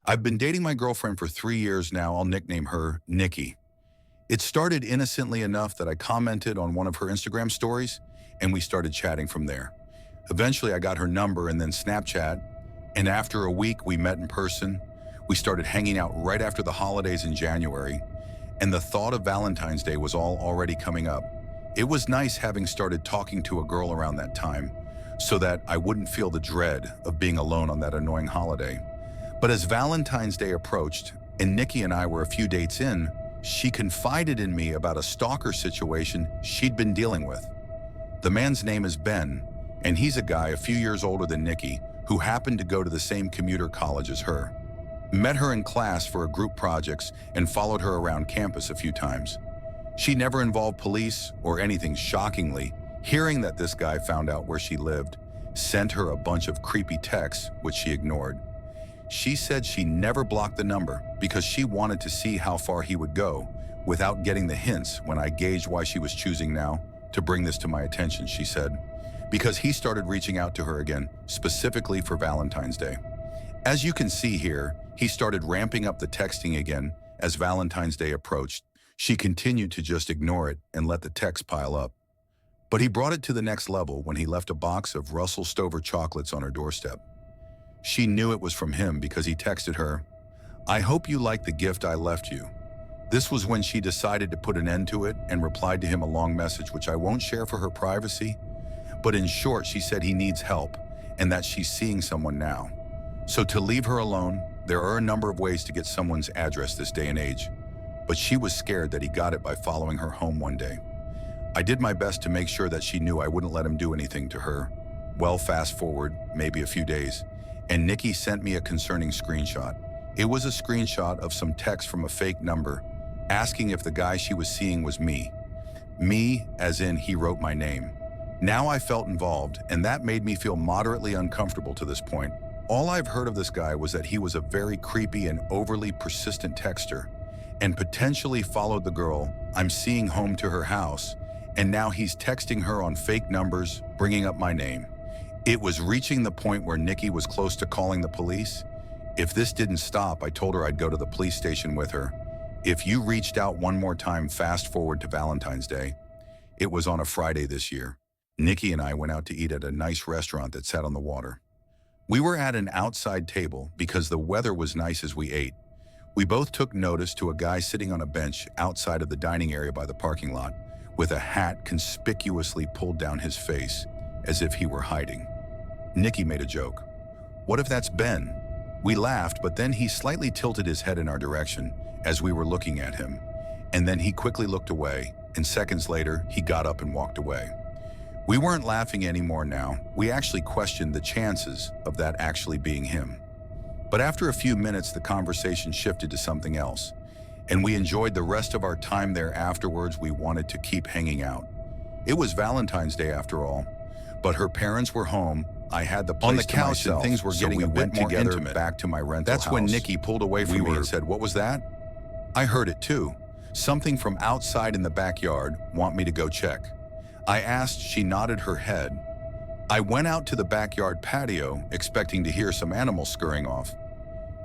I've been dating my girlfriend for 3 years now. I'll nickname her Nikki. It started innocently enough that I commented on one of her Instagram stories, and we started chatting from there. Eventually, I got her number and then Snapchat, and after a week, we met in person. We started hanging out right after the holidays in January, and the thought of Valentine's Day was all already coming up. It was nice having started talking to a girl around that time, so that I wouldn't feel the dread of being alone on that annoying holiday. But as Valentine's Day approached, and Nikki and I were a few dates in, she confided in me about a stalker situation she'd been dealing with. The man's name is Ben, and he's a guy a few years older than Nikki who happened to go to the same commuter college as her. Met her in class for a group projects and followed her around campus a few times. She never involved police or anything. Shockingly, hearing that this guy found out where she lived, sent her a bunch of creepy texts which she ignored. She said she never blocked the number because she wanted to see how far he would go without getting the hints. When I gauged why she was choosing now to bring this to my attention, she said, because he started reaching out to her again, specifically for Valentine's Day. As you can see here, he started ramping up the texting again as Valentine's Day approached. She continued to just ignore it and let the text pile up. But he brought it to the next level when he left a box of Russell Stover chocolates on her doorstep. She knew it was from him because he texted her, "I hope you like the gift I left you." This was when she decided to put an end to it and replied to him a long message which I won't share for her privacy, but in short she said he needs help and that she's seeing someone now. So to leave her alone, there are a number of ways to get someone's address this day and age, but she was scared that he got it by following her home one day. I did my best to make sure that she knew I wouldn't let him do anything to her. Well, fast forward maybe a few days, and Nikki sent me a concerning screenshot. It was a screenshot of some text from a fake number asking if the guy she was seeing was me. Me, as in he wrote my name. Now I felt involved, and that made me feel moderately uncomfortable to this point. All I've heard of this guy was that he was a very creepy and overly persistent texter, and potentially followed the girl I'm seeing home to her house, and now he's texting her on fake numbers, bringing up my name. It was reaching the point where Nikki was close to calling the police. If this didn't stop, I told her I'd go to the police station with her. If you reached out one more time, fast forward to Valentine's Day. It was on a Friday this year. Nikki and I went out to eat at a nice restaurant that sat on the water. We were at an outside table because the weather was nice as we ate. We both took notice to a guy sitting on a bench outside of the dining area by the parking lot with a hat conspicuously pulled down his face as if he were hiding. Nikki made a joke. "What if that's Ben?" We laughed, but then he slightly tilted his head in our direction as we were looking at him, and then he quickly looked away, and seconds later, he got up and walked away. We weren't laughing anymore now. We actually questioned the chances of that actually being him. But after a few minutes, the conversation shifted to something else, and we enjoyed the rest of our time there afterwards. We wanted to keep hanging out. It was Valentine's Day after all, but her parents were home. I had the place On the to couch, myself, and things were so getting we a bit went more together intimate. back to my rental That's house. when Nikki pulled away from me and said, "What was that?" I heard it too. Something from outside in the backyard. Want me to go check? I asked. She nodded her head. I went out to the backyard patio, expecting to hear some animals scurrying off.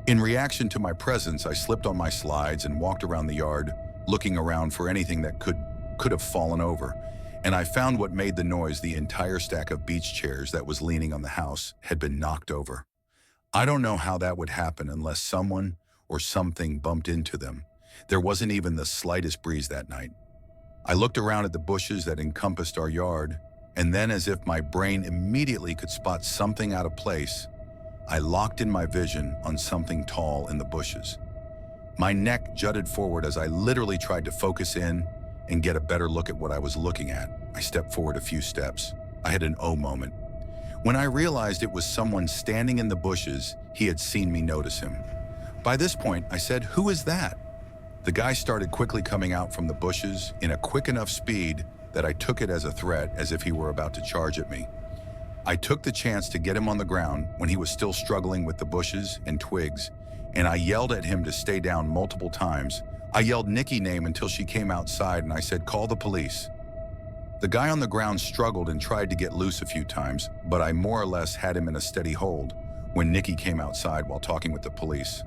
In reaction to my presence, I slipped on my slides and walked around the yard, looking around for anything that could have fallen over. And I found what made the noise. The entire stack of beach chairs that was leaning on the house had been knocked over. I don't know how that would happen unless someone or something bumped into them. There wasn't even the slightest breeze that night. I looked around at the bushes that encompassed our yard, and then, as if my brain immediately could spot something out of place, I locked in my vision on something tall in the bushes. My neck jutted forward as I literally tried to focus in and get a better look at what I was looking at. I stepped forward a few steps. I had an oh moment. When I realized it was someone standing in the bushes, he had seen me notice him. By this point, I said, "Who is that?" The guy started quickly coming out from the bushes in a quick enough speed that I took it as a threat, as if he were about to charge at me. I took the chance to get him on the ground when he was still struggling with the bushes and twigs, and I yelled at him to stay down multiple times. I yelled Nikki's name until she came outside, and I said, "Call the police." The guy on the ground struggled and tried to get loose a few times, but I more or less had him in a steady hold when Nikki came outside while talking with the police.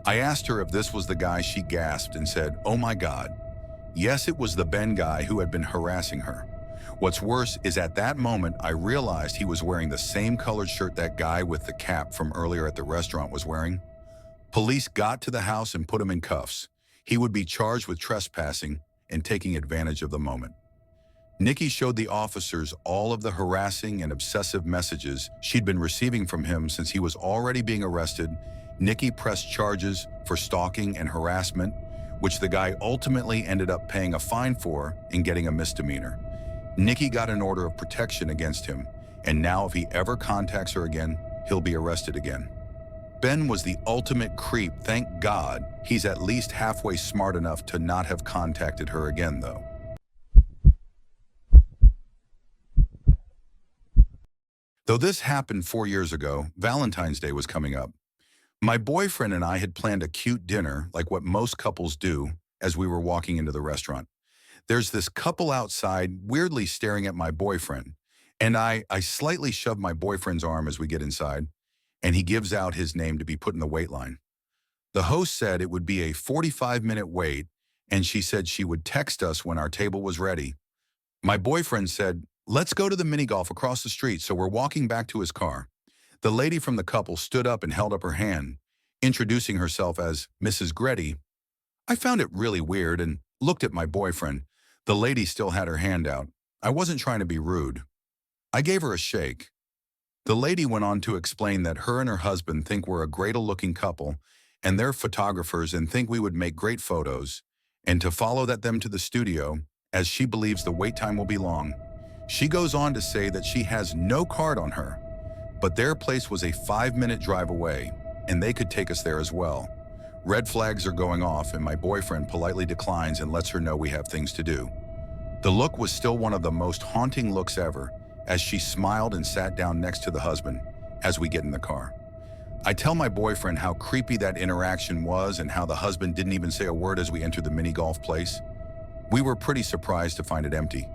I asked her if this was the guy. She gasped and said, "Oh my God." Yes, it was the Ben guy who had been harassing her. What's worse is at that moment, I realized he was wearing the same colored shirt that guy with the cap from earlier at the restaurant was wearing. Police got to the house and put him in cuffs. He would be charged with trespassing and taking advantage of the moment. Nikki showed the officers all of the harassing and obsessive messages she'd been receiving from him since he was already being arrested. Nikki pressed charges for stalking and harassment, which the guy ultimately ended up paying a fine for and getting a misdemeanor. Nikki got an order of protection against him, and now if he ever contacts her again, he'll be arrested again. Ben was the ultimate creep. Thank God he's at least halfway smart enough to not have contacted her again, though. Though this happened 4 years ago, Valentine's Day was coming up. My boyfriend and I had planned a cute dinner, like what most couples do, as we were walking into the restaurant. There's this couple outside, weirdly staring at my boyfriend, and I slightly shove my boyfriend's arm as we get inside, and he gives out his name to be put in the wait line. The host said it would be a 45-minute wait, and she said she would text us when our table was ready. My boyfriend said, "Let's go to the mini golf across the street," so we're walking back to his car. The lady from the couple stood up and held up her hand, introducing herself as Mrs. Gretty. I found it really weird and looked at my boyfriend. The lady still had her hand out. I wasn't trying to be rude. I gave her a shake. The lady went on to explain that her and her husband think we're a great-looking couple, and they're photographers and think we would make great photos, and to follow them to the studio, as she believes the wait time will be long. She goes on to say that she has no card on her, but their place was a 5-minute drive away, and they could take us there as well. Red flags are going off, and my boyfriend politely declines and lets her know we have things to do. The look was still one of the most haunting looks ever, as she smiled and sat down next to the husband as we get in the car. I tell my boyfriend how creepy that interaction was and how the husband didn't even say a word as we entered the mini golf place. We were pretty surprised to find it empty.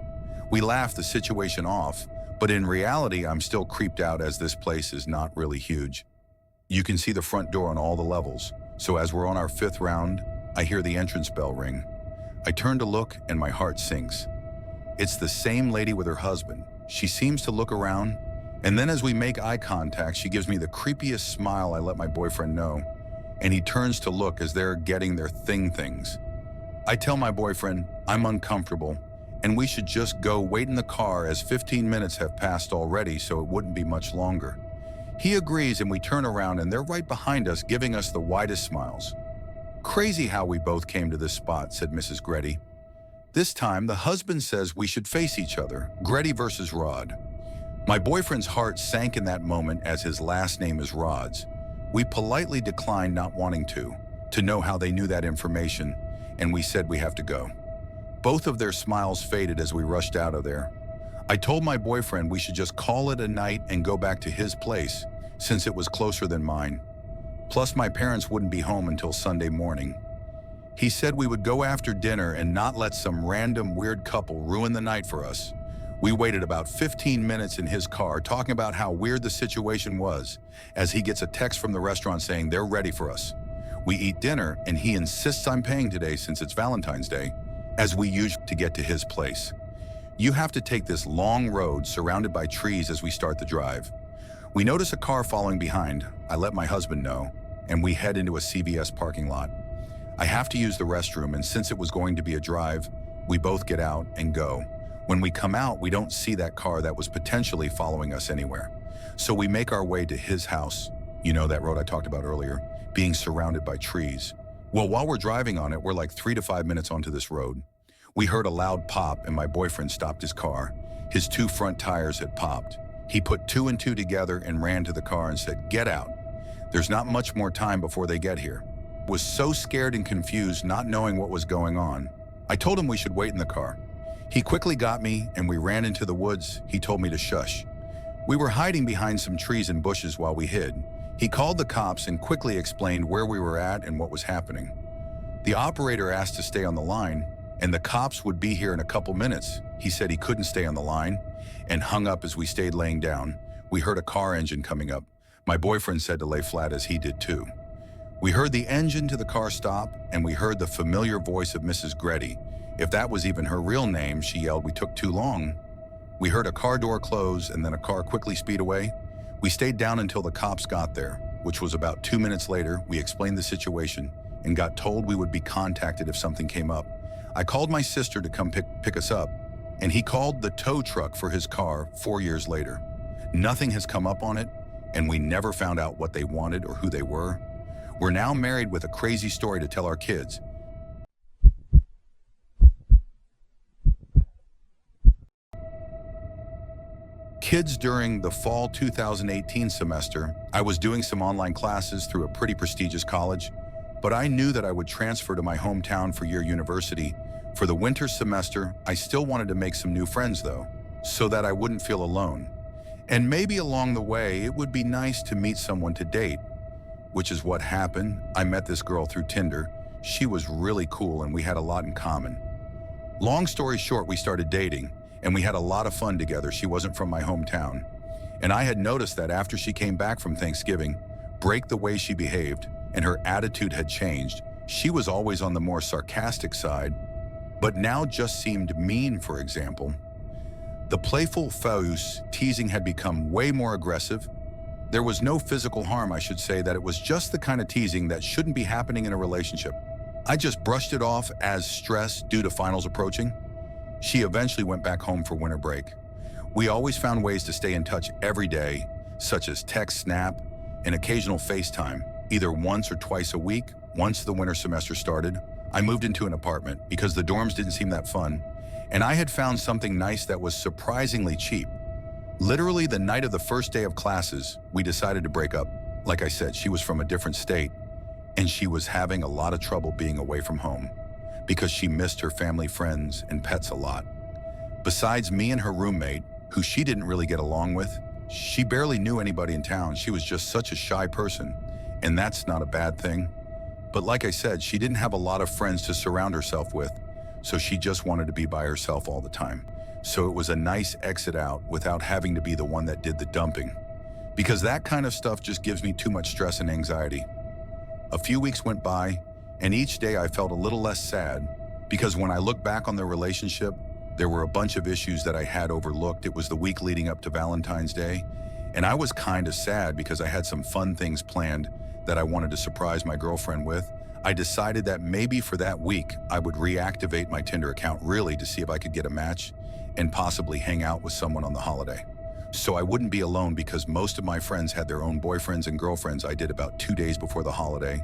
We laughed the situation off, but in reality, I'm still creeped out as this place is not really huge. You can see the front door on all the levels, so as we're on our 5th round, I hear the entrance bell ring. I turn to look and my heart sinks. It's the same lady with her husband. She seems to look around, and then as we make eye contact, she gives me the creepiest smile. I let my boyfriend know, and he turns to look as they're getting their things. I tell my boyfriend I'm uncomfortable, and we should just go wait in the car as 15 minutes have passed already, so it wouldn't be much longer. He agrees, and we turn around and they're right behind us, giving us the widest smiles. "Crazy how we both came to this spot," said Mrs. Gretty. This time, the husband says we should face each other, Gretty versus Rod. My boyfriend's heart sank in that moment as his last name is Rod's. We politely declined, not wanting to know how they knew that information, and we said we have to go. Both of their smiles faded as we rushed out of there. I told my boyfriend we should just call it a night and go back to his place, since it was closer than mine. Plus, my parents wouldn't be home until Sunday morning. He said we would go after dinner and not let some random weird couple ruin the night for us. We waited about 15 minutes in his car talking about how weird the situation was, as he gets a text from the restaurant saying they're ready for us. We eat dinner and he insists I'm paying today since it's Valentine's Day, as we usually to get to his place. You have to take this long road surrounded by trees as we start the drive. We notice a car following behind. I let my husband know, and we head into a CVS parking lot. I have to use the restroom, and since it was going to be a drive, we both get out and go. When we come out, we don't see that car that was potentially following us anywhere. So we make our way to his house. You know, that road I talked about earlier, being surrounded by trees. Well, while we're driving on it, we're like 3 to 5 minutes onto this road. We heard a loud pop, and my boyfriend stopped his car. His 2 front tires had popped. He put 2 and 2 together and ran to the car and said, "Get out. There's not much more time before they get here." Was so scared and confused, not knowing what was going on. I told him we should wait in the car. He quickly got me, and we ran into the woods. He told me to shush. We were hiding behind some trees and bushes while we hid. He called the cops and quickly explained where we were at and what was happening. The operator asked to stay on the line, and the cops would be here in a couple minutes. He said he couldn't stay on the line and hung up as we stayed laying down. We heard a car engine coming up. My boyfriend said to lay flat as he did too. We heard the engine to the car stop, and we heard the familiar voice of Mrs. Gretty. If that was even her real name, she yelled, "We took too long." We heard a car door close and then a car quickly speed away. We stayed down until the cops got there, which was about 2 minutes later. We explained the situation and got told we would be contacted if something came up. I called my sister to come pick us up, and he called the tow truck for his car 4 years later. Nothing has come up on it, and we never found out what they wanted or who they were. We're now married with a crazy story to tell our kids. During the fall 2018 semester, I was doing some online classes through a pretty prestigious college, but I knew that I would transfer to my hometown for year university. For the winter semester, I still wanted to make some new friends though, so that I wouldn't feel alone. And maybe along the way, it would be nice to meet someone to date, which is what happened. I met this girl through Tinder. She was really cool and we had a lot in common. Long story short, we started dating and we had a lot of fun together. She wasn't from my hometown. And I had noticed that after she came back from Thanksgiving, the way she behaved and her attitude had changed. She was always on the more sarcastic side, but now just seemed mean, for example. The playful fausse teasing had become way more aggressive. There was no physical harm, I should say, that it was just the kind of teasing that shouldn't be happening in a relationship. I just brushed it off as stress due to finals approaching. She eventually went back home for winter break. We always found ways to stay in touch every day, such as text, snap, and occasional FaceTime, either once or twice a week. Once the winter semester started, I moved into an apartment because the dorms didn't seem that fun, and I had found something nice that was surprisingly cheap. Literally the night of the first day of classes, we decided to break up. Like I said, she was from a different state, and she was having a lot of trouble being away from home because she missed her family, friends, and pets a lot. Besides me and her roommate, who she didn't really get along with, she barely knew anybody in town. She was just such a shy person, and that's not a bad thing. But like I said, she didn't have a lot of friends to surround herself with, so she just wanted to be by herself all the time. So it was a nice exit out without having to be the one that did the dumping, because that kind of stuff just gives me too much stress and anxiety. A few weeks went by, and each day I felt a little less sad, because when I look back on the relationship, there were a bunch of issues that I had overlooked. It was the week leading up to Valentine's Day, and I was kind of sad because I had some fun things planned that I wanted to surprise my girlfriend with. I decided that maybe for that week, I would reactivate my Tinder account really to see if I could get a match and possibly hang out with someone on the holiday. So I wouldn't be alone, because most of my friends had their own boyfriends and girlfriends. I did about 2 days before the holiday,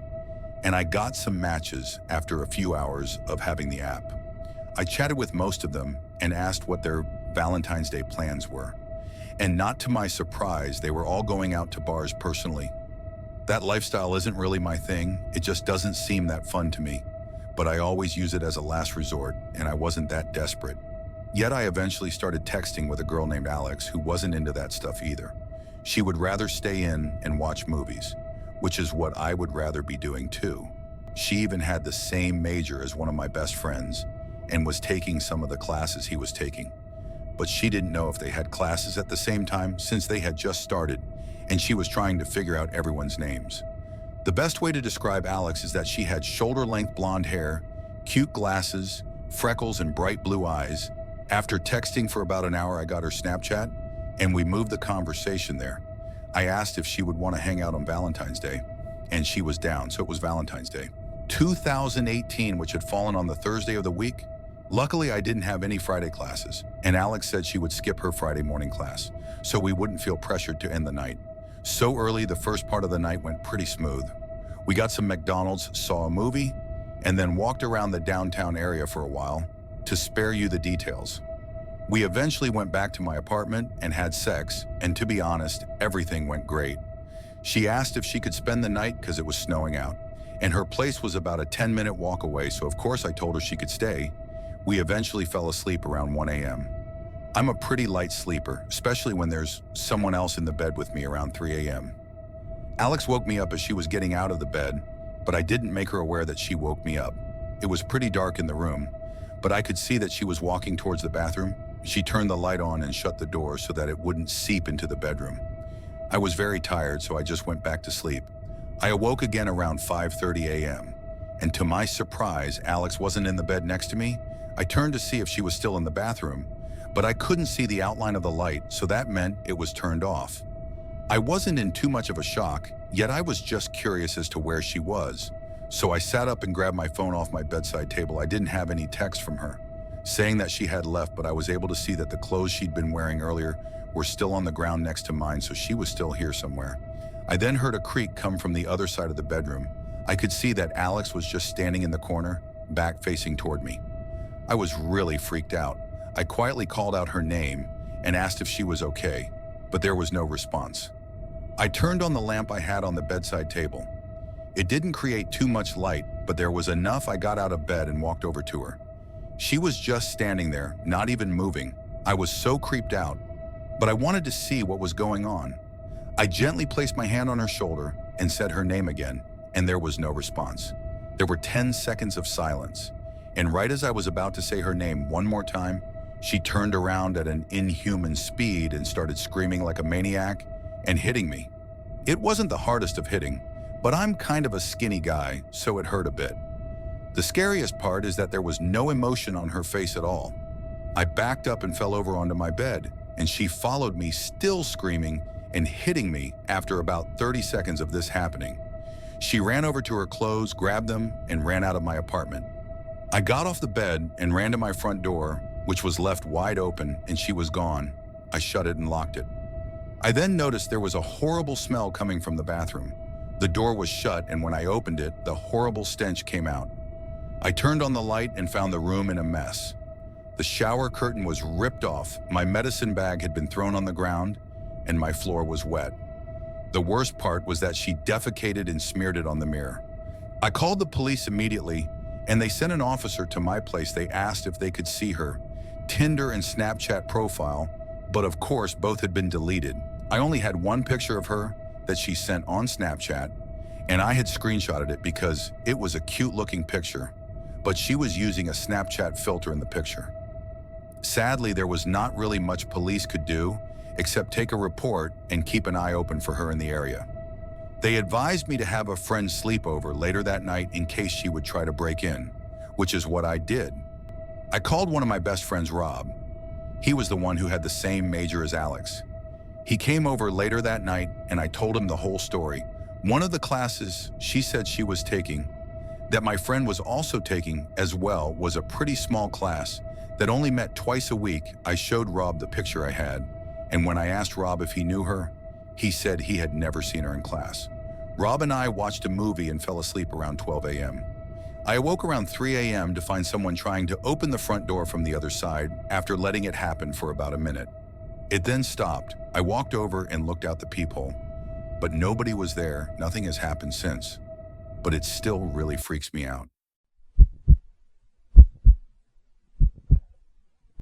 and I got some matches after a few hours of having the app. I chatted with most of them and asked what their Valentine's Day plans were. And not to my surprise, they were all going out to bars personally. That lifestyle isn't really my thing. It just doesn't seem that fun to me. But I always use it as a last resort, and I wasn't that desperate. Yet I eventually started texting with a girl named Alex who wasn't into that stuff either. She would rather stay in and watch movies, which is what I would rather be doing too. She even had the same major as one of my best friends and was taking some of the classes he was taking. But she didn't know if they had classes at the same time since they had just started, and she was trying to figure out everyone's names. The best way to describe Alex is that she had shoulder-length blonde hair, cute glasses, freckles, and bright blue eyes. After texting for about an hour, I got her Snapchat, and we moved the conversation there. I asked if she would want to hang out on Valentine's Day, and she was down, so it was Valentine's Day 2018, which had fallen on the Thursday of the week. Luckily, I didn't have any Friday classes, and Alex said she would skip her Friday morning class, so we wouldn't feel pressured to end the night. So early, the first part of the night went pretty smooth. We got some McDonald's, saw a movie, and then walked around the downtown area for a while. To spare you the details, we eventually went back to my apartment and had sex, and to be honest, everything went great. She asked if she could spend the night because it was snowing out, and her place was about a 10-minute walk away, so of course I told her she could stay. We eventually fell asleep around 1 a.m. I'm a pretty light sleeper, especially when there's someone else in the bed with me around 3 a.m. Alex woke me up as she was getting out of the bed, but I didn't make her aware that she woke me up. It was pretty dark in the room, but I could see that she was walking towards the bathroom. She turned the light on and shut the door so that it wouldn't seep into the bedroom. I was very tired, so I just went back to sleep. I awoke again around 5:30 a.m., and to my surprise, Alex wasn't in the bed next to me. I turned to see if she was still in the bathroom, but I couldn't see the outline of the light, so that meant it was turned off. I wasn't in too much of a shock, yet I was just curious as to where she was. So I sat up and grabbed my phone off my bedside table. I didn't have any text from her, saying that she had left, but I was able to see that the clothes she'd been wearing earlier were still on the ground next to mine, so she was still here somewhere. I then heard a creak come from the other side of the bedroom. I could see that Alex was just standing in the corner, back facing toward me. I was really freaked out. I quietly called out her name and asked if she was okay, but there was no response. I turned on the lamp I had on the bedside table. It didn't create too much light, but there was enough. I got out of bed and walked over to her. She was just standing there, not even moving. I was so creeped out, but I wanted to see what was going on. I gently placed my hand on her shoulder and said her name again, and there was no response. There were 10 seconds of silence, and right as I was about to say her name one more time, she turned around at an inhuman speed and started screaming like a maniac and hitting me. It wasn't the hardest of hitting, but I'm kind of a skinny guy, so it hurt a bit. The scariest part is that there was no emotion on her face at all. I backed up and fell over onto my bed, and she followed me, still screaming and hitting me after about 30 seconds of this happening. She ran over to her clothes, grabbed them, and ran out of my apartment. I got off the bed and ran to my front door, which was left wide open, and she was gone. I shut it and locked it. I then noticed there was a horrible smell coming from the bathroom. The door was shut, and when I opened it, the horrible stench came out. I turned on the light and found the room in a mess. The shower curtain was ripped off, my medicine bag had been thrown on the ground, and my floor was wet. The worst part was that she defecated and smeared it on the mirror. I called the police immediately, and they sent an officer to my place. They asked if they could see her Tinder and Snapchat profile, but of course both had been deleted. I only had one picture of her that she sent on Snapchat, and I had screenshotted it because it was a cute-looking picture, but she was using a Snapchat filter in the picture. Sadly, there was not really much police could do except take a report and keep an eye open for her in the area. They advised me to have a friend sleep over later that night in case she would try to break in, which is what I did. I called one of my best friends, Rob. He was the one who had the same major as Alex. He came over later that night, and I told him the whole story. One of the classes she said she was taking, that my friend was also taking as well, was a pretty small class that only met twice a week. I showed Rob the picture I had, and when I asked Rob if he knew her, he said he had never seen her in class. Rob and I watched a movie and fell asleep around 12 a.m. I awoke around 3 a.m. to find someone trying to open the front door from the other side after letting it happen for about a minute. It then stopped. I walked over and looked out the peephole, but nobody was there. Nothing has happened since, but it still really freaks me out.